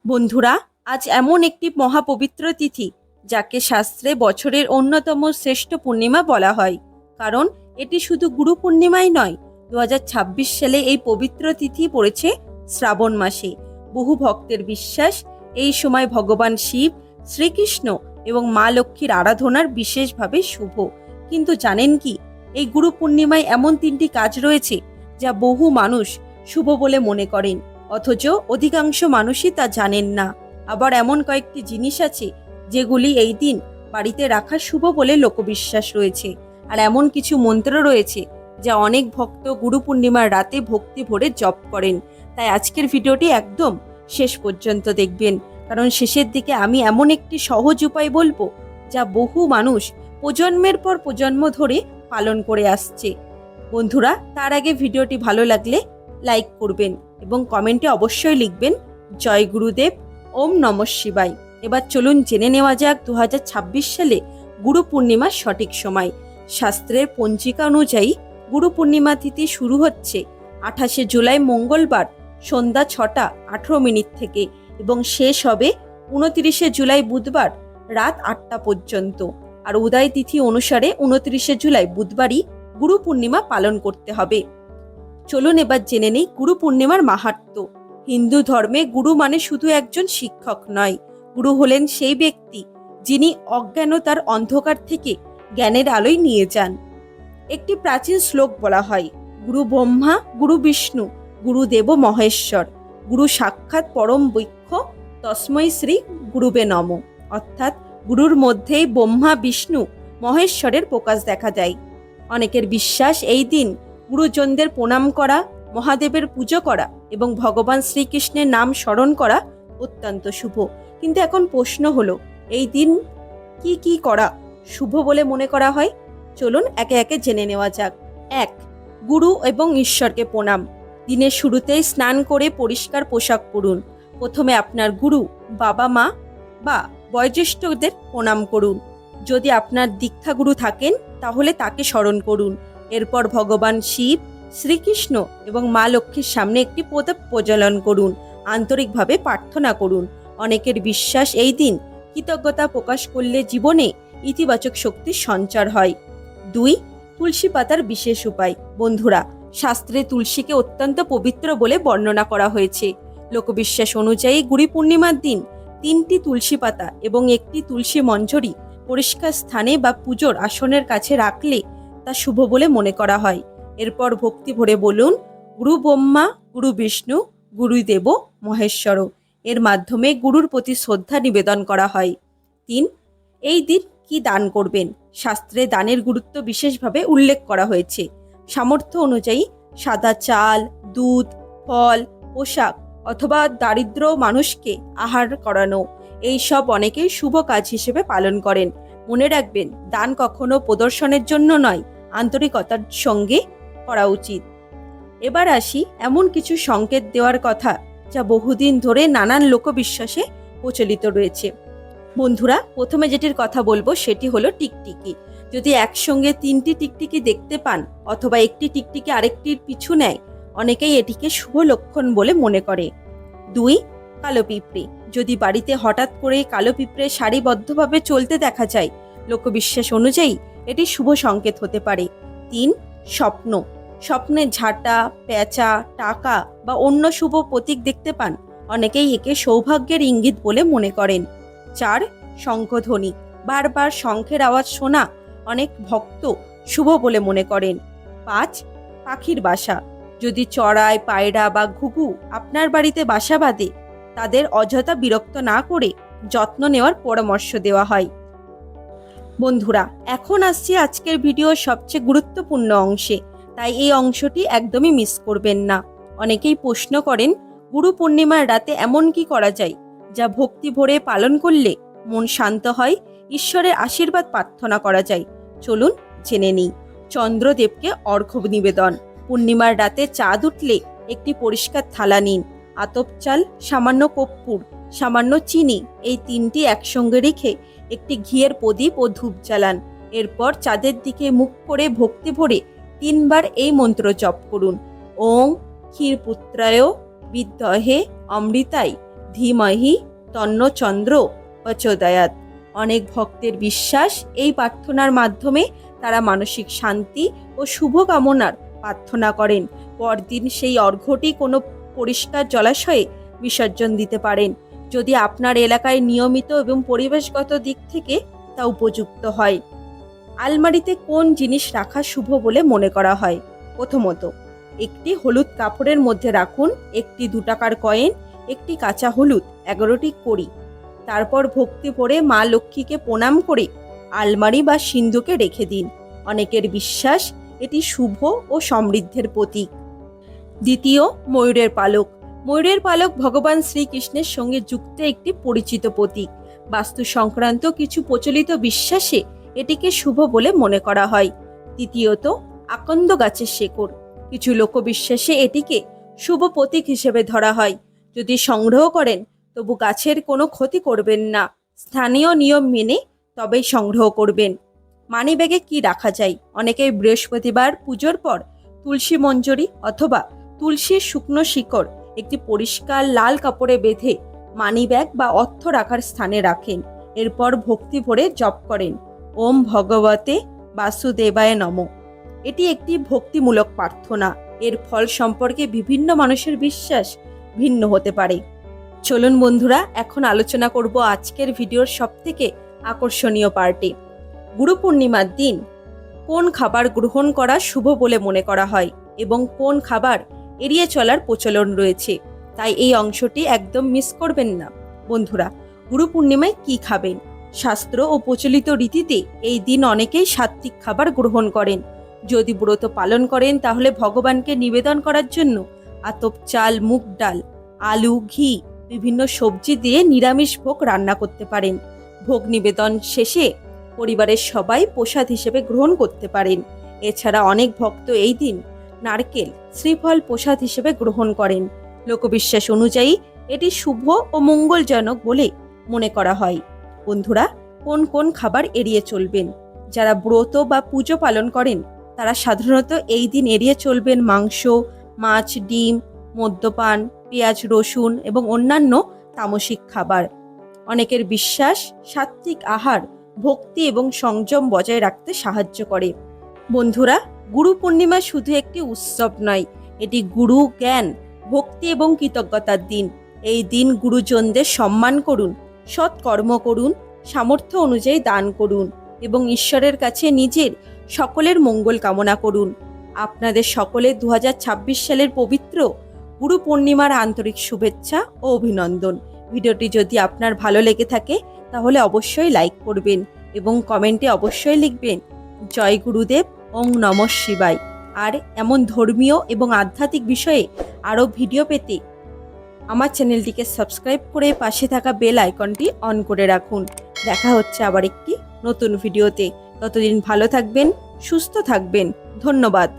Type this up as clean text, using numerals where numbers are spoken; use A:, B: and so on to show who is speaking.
A: বন্ধুরা, আজ এমন একটি মহাপবিত্র তিথি যাকে শাস্ত্রে বছরের অন্যতম শ্রেষ্ঠ পূর্ণিমা বলা হয়। কারণ এটি শুধু গুরু পূর্ণিমাই নয়, 2026 সালে এই পবিত্র তিথি পড়েছে শ্রাবণ মাসে। বহু ভক্তের বিশ্বাস এই সময় ভগবান শিব, শ্রীকৃষ্ণ এবং মা লক্ষ্মীর আরাধনার বিশেষভাবে শুভ। কিন্তু জানেন কি, এই গুরু পূর্ণিমায় এমন 3টি কাজ রয়েছে যা বহু মানুষ শুভ বলে মনে করেন, অথচ অধিকাংশ মানুষই তা জানেন না। আবার এমন কয়েকটি জিনিস আছে যেগুলি এই দিন বাড়িতে রাখা শুভ বলে লোকবিশ্বাস রয়েছে। আর এমন কিছু মন্ত্র রয়েছে যা অনেক ভক্ত গুরু পূর্ণিমার রাতে ভক্তি ভরে জপ করেন। তাই আজকের ভিডিওটি একদম শেষ পর্যন্ত দেখবেন, কারণ শেষের দিকে আমি এমন একটি সহজ উপায় বলবো যা বহু মানুষ প্রজন্মের পর প্রজন্ম ধরে পালন করে আসছে। বন্ধুরা, তার আগে ভিডিওটি ভালো লাগলে লাইক করবেন এবং কমেন্টে অবশ্যই লিখবেন জয় গুরুদেব, ওম নমঃ শিবায়। এবার চলুন জেনে নেওয়া যাক 2026 সালে গুরু পূর্ণিমার সঠিক সময়। শাস্ত্রের পঞ্জিকা অনুযায়ী গুরু পূর্ণিমা তিথি শুরু হচ্ছে 28শে জুলাই মঙ্গলবার সন্ধ্যা 6টা 18 মিনিট থেকে এবং শেষ হবে 29শে জুলাই বুধবার রাত 8টা পর্যন্ত। আর উদয় তিথি অনুসারে 29শে জুলাই বুধবারই গুরু পূর্ণিমা পালন করতে হবে। চলুন এবার জেনে নেই গুরু পূর্ণিমার মাহাত্ম্য। হিন্দু ধর্মে গুরু মানে শুধু একজন শিক্ষক নয়, গুরু হলেন সেই ব্যক্তি যিনি অজ্ঞানতার অন্ধকার থেকে জ্ঞানের আলোয় নিয়ে যান। একটি প্রাচীন শ্লোক বলা হয়, গুরু ব্রহ্মা, গুরু বিষ্ণু, গুরুদেব মহেশ্বর, গুরু সাক্ষাৎ পরম বৈক্ষ, তস্মৈ শ্রী গুরুবে নম। অর্থাৎ গুরুর মধ্যেই ব্রহ্মা, বিষ্ণু, মহেশ্বরের প্রকাশ দেখা যায়। অনেকের বিশ্বাস এই দিন গুরুজনদের প্রণাম করা, মহাদেবের পুজো করা এবং ভগবান শ্রীকৃষ্ণের নাম স্মরণ করা অত্যন্ত শুভ। কিন্তু এখন প্রশ্ন হলো, এই দিন কি কি করা শুভ বলে মনে করা হয়? চলুন একে একে জেনে নেওয়া যাক। 1. গুরু এবং ঈশ্বরকে প্রণাম। দিনের শুরুতেই স্নান করে পরিষ্কার পোশাক পরুন। প্রথমে আপনার গুরু, বাবা মা বা বয়োজ্যেষ্ঠদের প্রণাম করুন। যদি আপনার দীক্ষাগুরু থাকেন তাহলে তাকে স্মরণ করুন। এরপর ভগবান শিব, শ্রীকৃষ্ণ এবং মা লক্ষ্মীর সামনে একটি প্রদীপ প্রজ্বলন করুন। আন্তরিকভাবে প্রার্থনা করুন। অনেকের বিশ্বাস এই দিন কৃতজ্ঞতা প্রকাশ করলে জীবনে ইতিবাচক শক্তির সঞ্চার হয়। 2. তুলসী পাতার বিশেষ উপায়। বন্ধুরা, শাস্ত্রে তুলসীকে অত্যন্ত পবিত্র বলে বর্ণনা করা হয়েছে। লোকবিশ্বাস অনুযায়ী গুরু পূর্ণিমার দিন 3টি তুলসী পাতা এবং একটি তুলসী মঞ্জরি পরিষ্কার স্থানে বা পুজোর আসনের কাছে রাখলে তা শুভ বলে মনে করা হয়। এরপর ভক্তি ভরে বলুন, গুরু ব্রহ্মা, গুরু বিষ্ণু, গুরুদেব মহেশ্বর। এর মাধ্যমে গুরুর প্রতি শ্রদ্ধা নিবেদন করা হয়। 3. এই দিন কি দান করবেন? শাস্ত্রে দানের গুরুত্ব বিশেষভাবে উল্লেখ করা হয়েছে। সামর্থ্য অনুযায়ী সাদা চাল, দুধ, ফল, পোশাক অথবা দারিদ্র মানুষকে আহার করানো, এই সব অনেকেই শুভ কাজ হিসেবে পালন করেন। মনে রাখবেন, দান কখনো প্রদর্শনের জন্য নয়, আন্তরিকতার সঙ্গে করা উচিত। এবার আসি এমন কিছু সংকেত দেওয়ার কথা যা বহুদিন ধরে নানান লোকবিশ্বাসে প্রচলিত রয়েছে। বন্ধুরা, প্রথমে যেটির কথা বলবো সেটি হলো টিকটিকি। যদি একসঙ্গে 3টি টিকটিকি দেখতে পান অথবা একটি টিকটিকি আরেকটির পিছু নেয়, অনেকেই এটিকে শুভ লক্ষণ বলে মনে করে। 2. কালো পিঁপড়ে। যদি বাড়িতে হঠাৎ করে কালো পিঁপড়ে সারিবদ্ধভাবে চলতে দেখা যায়, লোকবিশ্বাস অনুযায়ী এটি শুভ সংকেত হতে পারে। 3. স্বপ্ন। স্বপ্নে ঝাঁটা, পেঁচা, টাকা বা অন্য শুভ প্রতীক দেখতে পান, অনেকেই একে সৌভাগ্যের ইঙ্গিত বলে মনে করেন। 4. শঙ্খধ্বনি। বারবার শঙ্খের আওয়াজ শোনা অনেক ভক্ত শুভ বলে মনে করেন। 5. পাখির বাসা। যদি চড়াই, পায়রা বা ঘুঘু আপনার বাড়িতে বাসা বাঁধে, তাদের অযথা বিরক্ত না করে যত্ন নেওয়ার পরামর্শ দেওয়া হয়। বন্ধুরা, এখন আসছি আজকের ভিডিওর সবচেয়ে গুরুত্বপূর্ণ অংশে, তাই এই অংশটি একদমই মিস করবেন না। অনেকেই প্রশ্ন করেন, গুরু পূর্ণিমার রাতে এমন কি করা যায় যা ভক্তি ভরে পালন করলে মন শান্ত হয়, ঈশ্বরের আশীর্বাদ প্রার্থনা করা যায়? চলুন জেনে নিই। চন্দ্রদেবকে অর্ঘ্য নিবেদন। পূর্ণিমার রাতে চাঁদ উঠলে একটি পরিষ্কার থালা নিন। আতপ চাল, সামান্য কর্পূর, সামান্য চিনি, এই 3টি একসঙ্গে রেখে একটি ঘিয়ের প্রদীপ ও ধূপ জ্বালান। এরপর চাঁদের দিকে মুখ করে ভক্তি ভরে 3 বার এই মন্ত্র জপ করুন। ওং ক্ষীরপুত্রায় বিদ্মহে অমৃতায় ধীমহি তন্ন চন্দ্র প্রচোদয়াৎ। অনেক ভক্তের বিশ্বাস এই প্রার্থনার মাধ্যমে তারা মানসিক শান্তি ও শুভকামনার প্রার্থনা করেন। পরদিন সেই অর্ঘ্যটি কোনো পরিষ্কার জলাশয়ে বিসর্জন দিতে পারেন, যদি আপনার এলাকায় নিয়মিত এবং পরিবেশগত দিক থেকে তা উপযুক্ত হয়। আলমারিতে কোন জিনিস রাখা শুভ বলে মনে করা হয়? প্রথমত, একটি হলুদ কাপড়ের মধ্যে রাখুন একটি 2 টাকার কয়েন, একটি কাঁচা হলুদ, 11টি কড়ি। তারপর ভক্তি ভরে মা লক্ষ্মীকে প্রণাম করে আলমারি বা সিন্ধুকে রেখে দিন। অনেকের বিশ্বাস এটি শুভ ও সমৃদ্ধির প্রতীক। দ্বিতীয়, ময়ূরের পালক। ময়ূরের পালক ভগবান শ্রীকৃষ্ণের সঙ্গে যুক্ত একটি পরিচিত প্রতীক। বাস্তু সংক্রান্ত কিছু প্রচলিত বিশ্বাসে এটিকে শুভ বলে মনে করা হয়। তৃতীয়ত, আকন্দ গাছের শেকড়। কিছু লোকবিশ্বাসে এটিকে শুভ প্রতীক হিসেবে ধরা হয়। যদি সংগ্রহ করেন তবু গাছের কোনো ক্ষতি করবেন না, স্থানীয় নিয়ম মেনে তবেই সংগ্রহ করবেন। মানিব্যাগে কি রাখা যায়? অনেকেই বৃহস্পতিবার পুজোর পর তুলসী মঞ্জরি অথবা তুলসীর শুকনো শিকড় একটি পরিষ্কার লাল কাপড়ে বেঁধে মানিব্যাগ বা অর্থ রাখার স্থানে রাখেন। এরপর ভক্তি ভরে জপ করেন, ওম ভগবতে বাসুদেবায় নমঃ। এটি একটি ভক্তিমূলক প্রার্থনা। এর ফল সম্পর্কে বিভিন্ন মানুষের বিশ্বাস ভিন্ন হতে পারে। চলুন বন্ধুরা, এখন আলোচনা করব আজকের ভিডিওর সবথেকে আকর্ষণীয় পার্টি। গুরু পূর্ণিমার দিন কোন খাবার গ্রহণ করা শুভ বলে মনে করা হয় এবং কোন খাবার এড়িয়ে চলার প্রচলন রয়েছে, তাই এই অংশটি একদম মিস করবেন না। বন্ধুরা, গুরু পূর্ণিমায় কি খাবেন? শাস্ত্র ও প্রচলিত রীতিতে এই দিন অনেকেই সাত্ত্বিক খাবার গ্রহণ করেন। যদি ব্রত পালন করেন তাহলে ভগবানকে নিবেদন করার জন্য আতপ চাল, মুগ ডাল, আলু, ঘি, বিভিন্ন সবজি দিয়ে নিরামিষ ভোগ রান্না করতে পারেন। ভোগ নিবেদন শেষে পরিবারের সবাই প্রসাদ হিসেবে গ্রহণ করতে পারেন। এছাড়া অনেক ভক্ত এই দিন নারকেল, শ্রীফল প্রসাদ হিসেবে গ্রহণ করেন। লোকবিশ্বাস অনুযায়ী এটি শুভ ও মঙ্গলজনক বলে মনে করা হয়। বন্ধুরা, কোন কোন খাবার এড়িয়ে চলবেন? যারা ব্রত বা পুজো পালন করেন তারা সাধারণত এই দিন এড়িয়ে চলবেন মাংস, মাছ, ডিম, মদ্যপান, পেঁয়াজ, রসুন এবং অন্যান্য তামসিক খাবার। অনেকের বিশ্বাস সাত্ত্বিক আহার ভক্তি এবং সংযম বজায় রাখতে সাহায্য করে। বন্ধুরা, গুরু পূর্ণিমা শুধু একটি উৎসব নয়, এটি গুরু, জ্ঞান, ভক্তি এবং কৃতজ্ঞতার দিন। এই দিন গুরুজনদের সম্মান করুন, সৎ কর্ম করুন, সামর্থ্য অনুযায়ী দান করুন এবং ঈশ্বরের কাছে নিজের সকলের মঙ্গল কামনা করুন। আপনাদের সকলের 2026 সালের পবিত্র গুরু পূর্ণিমার আন্তরিক শুভেচ্ছা ও অভিনন্দন। ভিডিওটি যদি আপনার ভালো লেগে থাকে তাহলে অবশ্যই লাইক করবেন এবং কমেন্টে অবশ্যই লিখবেন জয় গুরুদেব, ওং নমঃ শিবায়। আর এমন ধর্মীয় এবং আধ্যাত্মিক বিষয়ে আরও ভিডিও পেতে আমার চ্যানেলটিকে সাবস্ক্রাইব করে পাশে থাকা বেল আইকনটি অন করে রাখুন। দেখা হচ্ছে আবার একটি নতুন ভিডিওতে। ততদিন ভালো থাকবেন, সুস্থ থাকবেন। ধন্যবাদ।